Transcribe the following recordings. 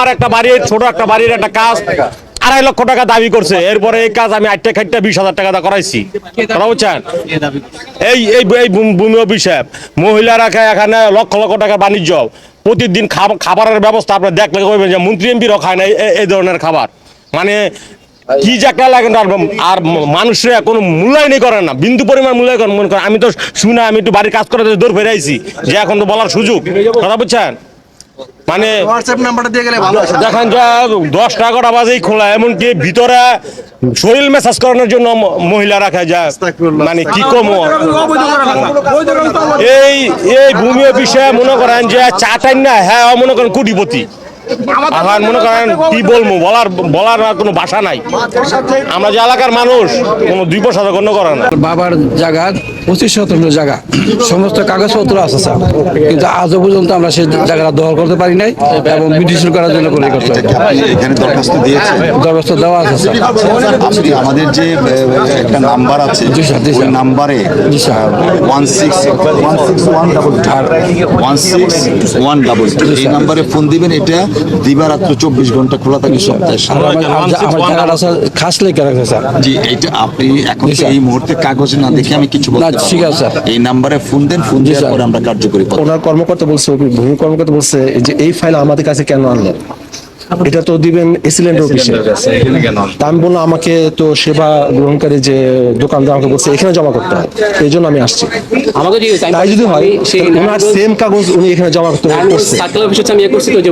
আমার একটা বাড়ির ছোট একটা বাড়ির একটা কাজ 2.5 লক্ষ টাকা দাবি করছে। এরপরে এই কাজ আমি 8টা 20,000 টাকা দা করাইছি। কথা বুঝছেন? এই এই এই ভূমি অভিষেক মহিলারা খায় এখানে লক্ষ লক্ষ টাকা বাণিজ্য, প্রতিদিন খাবারের ব্যবস্থা আপনার দেখলে কইবেন যে মন্ত্রী এমপিরও খায় না এই ধরনের খাবার। মানে কি জায়গা লাগে আর মানুষরা কোনো মূল্যায়নই করে না, বিন্দু পরিমাণ মূল্যায়ন মনে করেন। আমি তো শুনে আমি একটু বাড়ির কাজ করে দৌড় ফেরে আইছি যে এখন তো বলার সুযোগ। কথা বুঝছেন? মানে হোয়াটসঅ্যাপ নাম্বারটা দিয়ে গেলে ভালো। দেখেন যে 10টা বাজেই খোলা, এমনকি ভিতরে শরীর মেসাজ করানোর জন্য মহিলা রাখা যায়। মানে কি কম এই এই ভূমি অফিসে মনে করেন যে চাটাই না, হ্যাঁ মনে করেন কোটিপতি। আমার মনে করেন কি বলবো, বলার কোনো ভাষা নাই। আমরা যে এলাকার মানুষ কোনো 2 পয়সা গণ্য করে না। বাবার জায়গা 25 শতাংশ জায়গা, সমস্ত কাগজপত্র আছে স্যার, কিন্তু আজও পর্যন্ত আমরা সেই জায়গাটা দখল করতে পারি নাই এবং মিউটেশন করার জন্য কোনো করতে পারি। এখানে দরখাস্ত দিয়েছেন? দরখাস্ত দেওয়া আছে স্যার। আপনি আমাদের যে একটা নাম্বার আছে ওই নাম্বারে 161 এই নাম্বারে ফোন দিবেন। এটা দিবারাত্র 24 ঘন্টা খোলা থাকে সপ্তাহে। আমার জায়গাটা স্যার খাস লেখা রাখছে স্যার। জি, এইটা আপনি এখন এই মুহূর্তে কাগজে না দেখে আমি কিছু বলতে ঠিক আছে স্যার। এই নাম্বারে ফোন দেন, ফোন দেওয়ার পরে আমরা কার্যকরী করব। ওনার কর্মকর্তা বলছে, ভূমি কর্মকর্তা বলছে যে এই ফাইল আমাদের কাছে কেন আনলো, এটা তো দিবেন এসিলেন্ট অফিসে। তা আমি বললাম আমাকে তো সেবা গ্রহণকারী যে দোকানদার আমাকে বলছে এখানে জমা করতে হয়, এই জন্য আমি আসছি। আমাকে তাই যদি হয় ওনার সেম কাগজ উনি এখানে জমা করতে করছে। সার্কেল অফিস হচ্ছে আমি করছি তো যে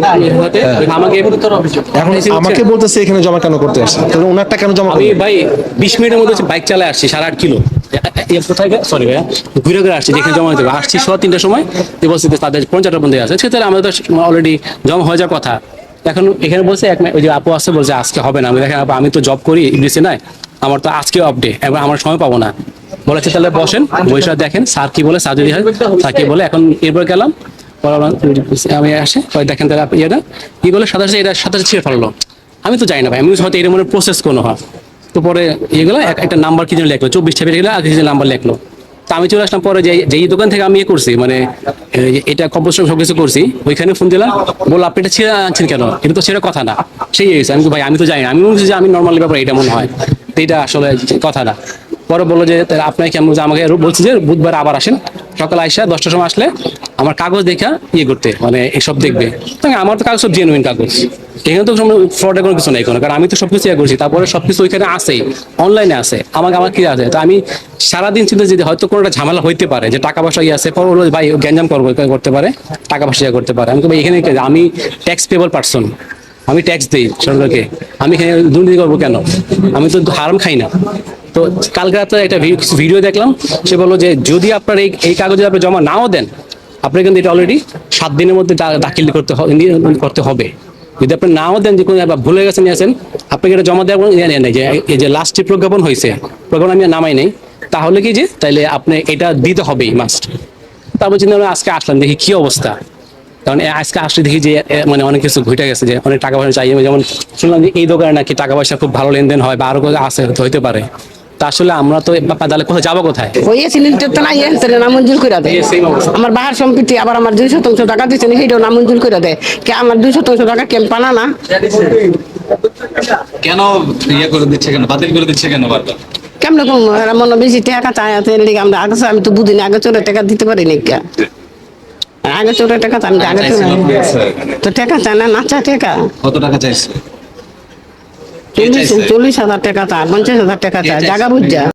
আমাকে এখন আমাকে বলতেছে এখানে জমা কেন করতে আসছে, তাহলে ওনারটা কেন জমা আমি করবে? ভাই 20 মিনিটের মধ্যে বাইক চালায় আসছি 8.5 কিলো। কোথায় সরি ভাইয়া ঘুরে ঘুরে আসছি, যেখানে জমা দেবো আসছি 3টার সময়। বলছি তাদের 50টা বন্ধু আছে, সেক্ষেত্রে আমাদের অলরেডি জমা হয়ে যাওয়ার কথা। এখন এখানে বলছে ওই যে আপু আসছে বলছে আজকে হবে না। আমি দেখেন আমি তো জব করি ইংলিশে নাই, আমার তো আজকে অফ ডে এবং আমার সময় পাবো না। বলেছে তাহলে বসেন বইটা দেখেন স্যার কি বলে, স্যার যদি হয় স্যার কি বলে। এখন এরপর গেলাম, আমি আসে দেখেন তাহলে ইয়েটা কি বলে 27 এটা 27 ছিঁড়ে ফেললো। আমি তো জানি না ভাই, আমি হয়তো এর মনে প্রসেস কোনো হয়। তো পরে এগুলো একটা নাম্বার কি যেন লিখলো 24 ছাপে গেলে আর কিছু নাম্বার লিখলো। তা আমি চলে আসলাম পরে যেই দোকান থেকে আমি করছি, মানে এটা কম্পোস্টার সব কিছু করছি, ওইখানে ফোন দিলাম, বললো আপনি এটা ছিঁড়ে আনছেন কেন, এটা তো সেটা কথা না। সেই হয়েছে আমি ভাই আমি তো জানি না, আমি বলছি যে আমি নর্মালি ব্যাপার এটা মনে হয়, তো এটা আসলে কথা না। পরে বললো যে আপনাকে কেমন, আমাকে বলছি যে বুধবার আবার আসেন সকালে আইসা 10টার সময় আসলে আমার কাগজ দেখা করতে, মানে এসব দেখবে। আমার তো কাগজ সব জেনুইন কাগজ, এখানে তো ফ্রডের কোনো কিছু নেই কোনো, কারণ আমি তো সবকিছু করছি। তারপরে সবকিছু ওইখানে আসেই অনলাইনে আছে, আমার কি আছে। তো আমি সারাদিন চিন্তা যদি হয়তো কোনো একটা ঝামেলা হইতে পারে যে টাকা পয়সা আছে, ভাই গ্যাঞ্জাম করতে পারে, টাকা পয়সা করতে পারে। আমি তো এখানে আমি ট্যাক্স পেবল পার্সন, আমি ট্যাক্স দিই সরকারকে, আমি এখানে দুর্নীতি করবো কেন? আমি তো হারাম খাই না। তো কালকে রাতে একটা ভিডিও দেখলাম, সে বললো যে যদি আপনার এই কাগজে আপনি জমা নাও দেন, আপনি কিন্তু এটা অলরেডি 7 দিনের মধ্যে দাখিল করতে হবে। যদি আপনি নাও দেন, যে কোনো ভুলে গেছেন নিয়েছেন, আপনাকে এটা জমা দেওয়ার নেই যে এই যে লাস্টে প্রজ্ঞাপন হয়েছে, প্রজ্ঞাপন আমি নামাই নেই, তাহলে কি যে তাইলে আপনি এটা দিতে হবেই মাস্ট। তারপর চিন্তা আমরা আজকে আসলাম, দেখি কি অবস্থা। কারণ আজকে আসলে দেখি যে মানে অনেক কিছু ঘটে গেছে, যে অনেক টাকা পয়সা চাই। যেমন শুনলাম যে এই দোকানে নাকি টাকা পয়সা খুব ভালো লেনদেন হয়, বা আরো আছে হইতে পারে। তা আসলে আমরা তো তাহলে কোথায় যাবো, কোথায়? নামঞ্জুর করে দেয় আমার বাহার সম্পত্তি, আবার আমার 200% টাকা দিচ্ছে না, সেটাও নামঞ্জুর করে দেয়। কে আমার 200% টাকা কেন পানা না? কেন ইয়ে করে দিচ্ছে, কেন বাতিল করে দিচ্ছে কেন বারবার? কেমন রকম এরা মনে বেশি টাকা চায় আছে, আমরা আগে আমি তো বুঝিনি, আগে চোরের টাকা দিতে পারি না। আগে চোরের টাকা আমি আগে তো টাকা চায় না, না চায় টাকা। কত টাকা চাইছে? 40,000 টাকা চায়, 50,000 টাকা চায়, জায়গা বুঝা।